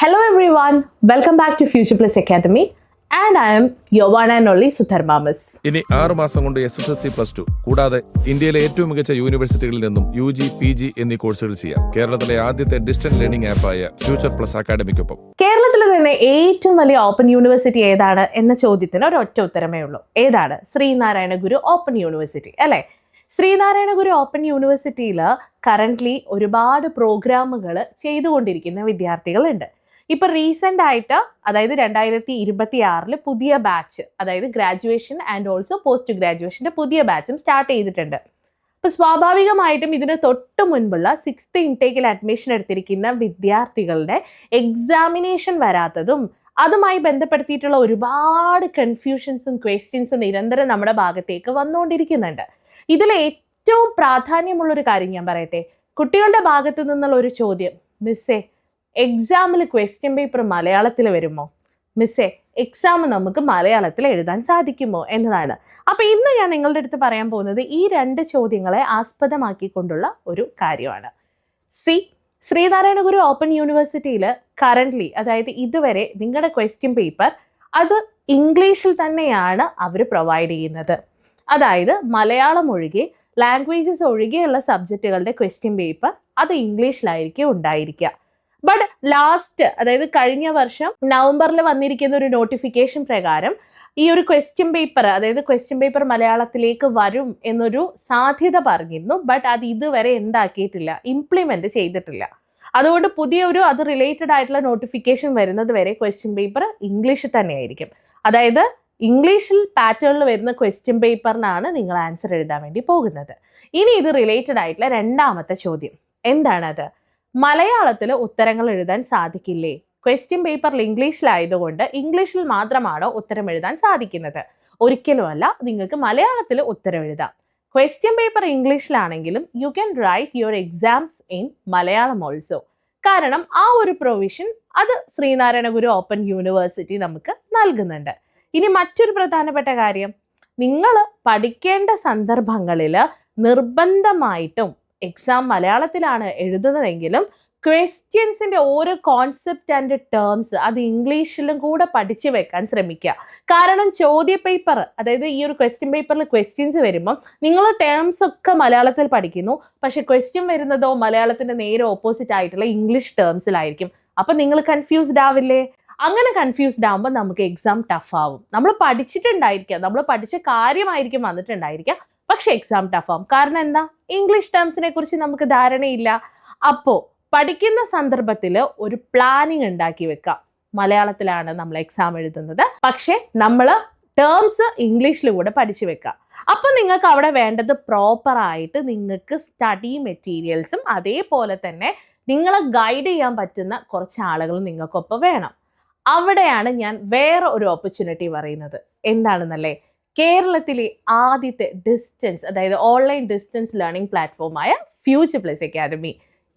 Hello everyone, welcome back to Future Plus Academy and I am your one and only Sutharma Miss. ഇനി 6 മാസം കൊണ്ട് SSLC +2 കൂടാതെ ഇന്ത്യയിലെ ഏറ്റവും മികച്ച യൂണിവേഴ്സിറ്റികളിൽ നിന്നും UG, PG എന്നീ കോഴ്സുകൾ ചെയ്യാം. കേരളത്തിലെ ആദ്യത്തെ ഡിസ്റ്റൻസ് ലേണിംഗ് ആപ്പായ ഫ്യൂച്ചർ പ്ലസ് അക്കാഡമിക്കൊപ്പം. കേരളത്തിലെ തന്നെ ഏറ്റവും വലിയ ഓപ്പൺ യൂണിവേഴ്സിറ്റി ഏതാണ് എന്ന ചോദ്യത്തിന് ഒരൊറ്റ ഉത്തരമേ ഉള്ളൂ. ഏതാണ്? ശ്രീനാരായണ ഗുരു ഓപ്പൺ യൂണിവേഴ്സിറ്റി അല്ലേ? ശ്രീനാരായണ ഗുരു ഓപ്പൺ യൂണിവേഴ്സിറ്റിയിൽ കറൻ്റ്ലി ഒരുപാട് പ്രോഗ്രാമുകൾ ചെയ്തുകൊണ്ടിരിക്കുന്ന വിദ്യാർത്ഥികളുണ്ട്. ഇപ്പം റീസെൻ്റ് ആയിട്ട് അതായത് 2026 പുതിയ ബാച്ച്, അതായത് ഗ്രാജുവേഷൻ ആൻഡ് ഓൾസോ പോസ്റ്റ് ഗ്രാജുവേഷൻ്റെ പുതിയ ബാച്ചും സ്റ്റാർട്ട് ചെയ്തിട്ടുണ്ട്. അപ്പോൾ സ്വാഭാവികമായിട്ടും ഇതിന് തൊട്ട് മുൻപുള്ള 6th ഇൻടേക്കിൽ അഡ്മിഷൻ എടുത്തിരിക്കുന്ന വിദ്യാർത്ഥികളുടെ എക്സാമിനേഷൻ വരാത്തതും അതുമായി ബന്ധപ്പെടുത്തിയിട്ടുള്ള ഒരുപാട് കൺഫ്യൂഷൻസും ക്വസ്റ്റ്യൻസും നിരന്തരം നമ്മുടെ ഭാഗത്തേക്ക് വന്നുകൊണ്ടിരിക്കുന്നുണ്ട്. ഇതിൽ ഏറ്റവും പ്രാധാന്യമുള്ളൊരു കാര്യം ഞാൻ പറയട്ടെ. കുട്ടികളുടെ ഭാഗത്തു നിന്നുള്ള ഒരു ചോദ്യം, മിസ്സേ എക്സാമിൽ ക്വസ്റ്റ്യൻ പേപ്പർ മലയാളത്തിൽ വരുമോ? മിസ്സേ എക്സാം നമുക്ക് മലയാളത്തിൽ എഴുതാൻ സാധിക്കുമോ എന്നതാണ്. അപ്പോൾ ഇന്ന് ഞാൻ നിങ്ങളുടെ അടുത്ത് പറയാൻ പോകുന്നത് ഈ 2 ചോദ്യങ്ങളെ ആസ്പദമാക്കിക്കൊണ്ടുള്ള ഒരു കാര്യമാണ്. ശ്രീനാരായണ ഗുരു ഓപ്പൺ യൂണിവേഴ്സിറ്റിയിൽ കറൻ്റ്ലി, അതായത് ഇതുവരെ നിങ്ങളുടെ ക്വസ്റ്റ്യൻ പേപ്പർ അത് ഇംഗ്ലീഷിൽ തന്നെയാണ് അവർ പ്രൊവൈഡ് ചെയ്യുന്നത്. അതായത് മലയാളം ഒഴികെ, ലാംഗ്വേജസ് ഒഴികെയുള്ള സബ്ജക്റ്റുകളുടെ ക്വസ്റ്റ്യൻ പേപ്പർ അത് ഇംഗ്ലീഷിലായിരിക്കും ഉണ്ടായിരിക്കുക. ബട്ട് ലാസ്റ്റ്, അതായത് കഴിഞ്ഞ വർഷം നവംബറിൽ വന്നിരിക്കുന്ന ഒരു നോട്ടിഫിക്കേഷൻ പ്രകാരം ഈ ഒരു ക്വസ്റ്റ്യൻ പേപ്പർ, അതായത് ക്വസ്റ്റ്യൻ പേപ്പർ മലയാളത്തിലേക്ക് വരും എന്നൊരു സാധ്യത പറഞ്ഞിരുന്നു. ബട്ട് അത് ഇതുവരെ എന്താക്കിയിട്ടില്ല, ഇംപ്ലിമെൻറ്റ് ചെയ്തിട്ടില്ല. അതുകൊണ്ട് പുതിയൊരു അത് റിലേറ്റഡ് ആയിട്ടുള്ള നോട്ടിഫിക്കേഷൻ വരുന്നത് വരെ ക്വസ്റ്റ്യൻ പേപ്പർ ഇംഗ്ലീഷിൽ തന്നെയായിരിക്കും. അതായത് ഇംഗ്ലീഷിൽ പാറ്റേണിൽ വരുന്ന ക്വസ്റ്റ്യൻ പേപ്പറിനാണ് നിങ്ങൾ ആൻസർ എഴുതാൻ വേണ്ടി പോകുന്നത്. ഇനി ഇത് റിലേറ്റഡ് ആയിട്ടുള്ള 2ാമത്തെ ചോദ്യം എന്താണത്? മലയാളത്തിൽ ഉത്തരങ്ങൾ എഴുതാൻ സാധിക്കില്ലേ? ക്വസ്റ്റ്യൻ പേപ്പറിൽ ഇംഗ്ലീഷിലായതുകൊണ്ട് ഇംഗ്ലീഷിൽ മാത്രമാണോ ഉത്തരം എഴുതാൻ സാധിക്കുന്നത്? ഒരിക്കലുമല്ല, നിങ്ങൾക്ക് മലയാളത്തിൽ ഉത്തരം എഴുതാം. ക്വസ്റ്റ്യൻ പേപ്പർ ഇംഗ്ലീഷിലാണെങ്കിലും you can write your exams in Malayalam also. കാരണം ആ ഒരു പ്രൊവിഷൻ അത് ശ്രീനാരായണ ഗുരു ഓപ്പൺ യൂണിവേഴ്സിറ്റി നമുക്ക് നൽകുന്നുണ്ട്. ഇനി മറ്റൊരു പ്രധാനപ്പെട്ട കാര്യം, നിങ്ങൾ പഠിക്കേണ്ട സന്ദർഭങ്ങളിൽ നിർബന്ധമായിട്ടും എക്സാം മലയാളത്തിലാണ് എഴുതുന്നതെങ്കിലും ക്വസ്റ്റ്യൻസിൻ്റെ ഓരോ കോൺസെപ്റ്റ് ആൻഡ് ടേംസ് അത് ഇംഗ്ലീഷിലും കൂടെ പഠിച്ചു വെക്കാൻ ശ്രമിക്കുക. കാരണം ചോദ്യ പേപ്പർ, അതായത് ഈ ഒരു ക്വസ്റ്റ്യൻ പേപ്പറിൽ ക്വസ്റ്റ്യൻസ് വരുമ്പം നിങ്ങൾ ടേംസ് ഒക്കെ മലയാളത്തിൽ പഠിക്കുന്നു, പക്ഷെ ക്വസ്റ്റ്യൻ വരുന്നതോ മലയാളത്തിൻ്റെ നേരെ ഓപ്പോസിറ്റ് ആയിട്ടുള്ള ഇംഗ്ലീഷ് ടേംസിലായിരിക്കും. അപ്പം നിങ്ങൾ കൺഫ്യൂസ്ഡ് ആവില്ലേ? അങ്ങനെ കൺഫ്യൂസ്ഡ് ആകുമ്പോൾ നമുക്ക് എക്സാം ടഫ് ആവും. നമ്മൾ പഠിച്ചിട്ടുണ്ടായിരിക്കാം, നമ്മൾ പഠിച്ച കാര്യമായിരിക്കും വന്നിട്ടുണ്ടായിരിക്കാം, പക്ഷെ എക്സാം ടഫ് ആവും. കാരണം എന്താ? ഇംഗ്ലീഷ് ടേംസിനെ കുറിച്ച് നമുക്ക് ധാരണയില്ല. അപ്പോൾ പഠിക്കുന്ന സന്ദർഭത്തിൽ ഒരു പ്ലാനിങ് ഉണ്ടാക്കി വെക്കാം. മലയാളത്തിലാണ് നമ്മൾ എക്സാം എഴുതുന്നത്, പക്ഷെ നമ്മൾ ടേംസ് ഇംഗ്ലീഷിലൂടെ പഠിച്ചു വെക്കാം. അപ്പോൾ നിങ്ങൾക്ക് അവിടെ വേണ്ടത് പ്രോപ്പറായിട്ട് നിങ്ങൾക്ക് സ്റ്റഡി മെറ്റീരിയൽസും അതേപോലെ തന്നെ നിങ്ങളെ ഗൈഡ് ചെയ്യാൻ പറ്റുന്ന കുറച്ച് ആളുകൾ നിങ്ങൾക്കൊപ്പം വേണം. അവിടെയാണ് ഞാൻ വേറെ ഒരു ഓപ്പർച്യൂണിറ്റി പറയുന്നത്. എന്താണെന്നല്ലേ? കേരളത്തിലെ ആദ്യത്തെ ഡിസ്റ്റൻസ്, അതായത് ഓൺലൈൻ ഡിസ്റ്റൻസ് ലേണിംഗ് പ്ലാറ്റ്ഫോമായ future plus academy.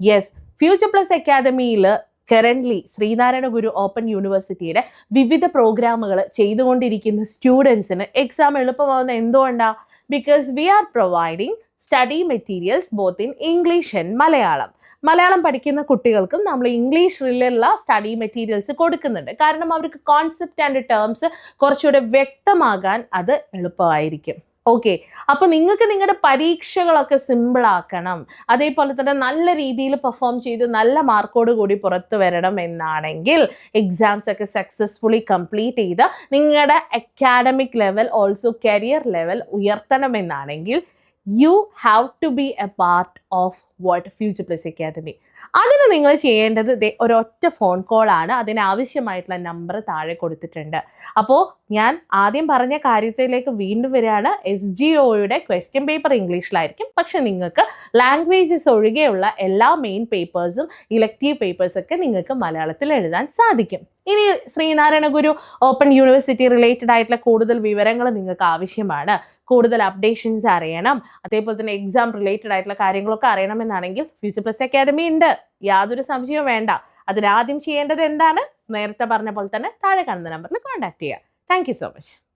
Yes, future plus അക്കാദമിയിൽ കറൻ്റ്ലി ശ്രീനാരായണ ഗുരു ഓപ്പൺ യൂണിവേഴ്സിറ്റിയുടെ വിവിധ പ്രോഗ്രാമുകൾ ചെയ്തുകൊണ്ടിരിക്കുന്ന സ്റ്റുഡൻസിന് എക്സാം എളുപ്പമാകുന്ന എന്തുകൊണ്ടാണ്? Because we are providing study materials both in English and Malayalam. Malayalam പഠിക്കുന്ന കുട്ടികൾക്കും നമ്മൾ ഇംഗ്ലീഷിലുള്ള സ്റ്റഡി മെറ്റീരിയൽസ് കൊടുക്കുന്നുണ്ട്. കാരണം അവർക്ക് കോൺസെപ്റ്റ് ആൻഡ് ടേംസ് കുറച്ചുകൂടെ വ്യക്തമാകാൻ അത് എളുപ്പമായിരിക്കും. ഓക്കെ, അപ്പോൾ നിങ്ങൾക്ക് നിങ്ങളുടെ പരീക്ഷകളൊക്കെ സിമ്പിളാക്കണം, അതേപോലെ തന്നെ നല്ല രീതിയിൽ പെർഫോം ചെയ്ത് നല്ല മാർക്കോട് കൂടി പുറത്തു വരണം എന്നാണെങ്കിൽ, എക്സാംസ് ഒക്കെ സക്സസ്ഫുള്ളി കംപ്ലീറ്റ് ചെയ്ത് നിങ്ങളുടെ academic level also career level ഉയർത്തണമെന്നാണെങ്കിൽ you have to be a part of what Future Plus Academy. അതിന് നിങ്ങൾ ചെയ്യേണ്ടത് ഒരൊറ്റ ഫോൺ കോളാണ്. അതിനാവശ്യമായിട്ടുള്ള നമ്പർ താഴെ കൊടുത്തിട്ടുണ്ട്. അപ്പോൾ ഞാൻ ആദ്യം പറഞ്ഞ കാര്യത്തിലേക്ക് വീണ്ടും വരികയാണ്. SGOയുടെ ക്വസ്റ്റ്യൻ പേപ്പർ ഇംഗ്ലീഷിലായിരിക്കും, പക്ഷെ നിങ്ങൾക്ക് ലാംഗ്വേജസ് ഒഴികെയുള്ള എല്ലാ മെയിൻ പേപ്പേഴ്സും ഇലക്റ്റീവ് പേപ്പേഴ്സൊക്കെ നിങ്ങൾക്ക് മലയാളത്തിൽ എഴുതാൻ സാധിക്കും. ഇനി Sreenarayana Guru open university related ആയിട്ടുള്ള കൂടുതൽ വിവരങ്ങൾ നിങ്ങൾക്ക് ആവശ്യമാണ്, കൂടുതൽ അപ്ഡേഷൻസ് അറിയണം, അതേപോലെ തന്നെ എക്സാം റിലേറ്റഡ് ആയിട്ടുള്ള കാര്യങ്ങളൊക്കെ അറിയണമെന്നാണെങ്കിൽ ഫ്യൂച്ചർ പ്ലസ് അക്കാദമി ഉണ്ട്. യാതൊരു സംശയവും വേണ്ട. അതിനാദ്യം ചെയ്യേണ്ടത് എന്താണ്? നേരത്തെ പറഞ്ഞ പോലെ തന്നെ താഴെ കാണുന്ന നമ്പറിൽ കോൺടാക്ട് ചെയ്യുക. Thank you so much.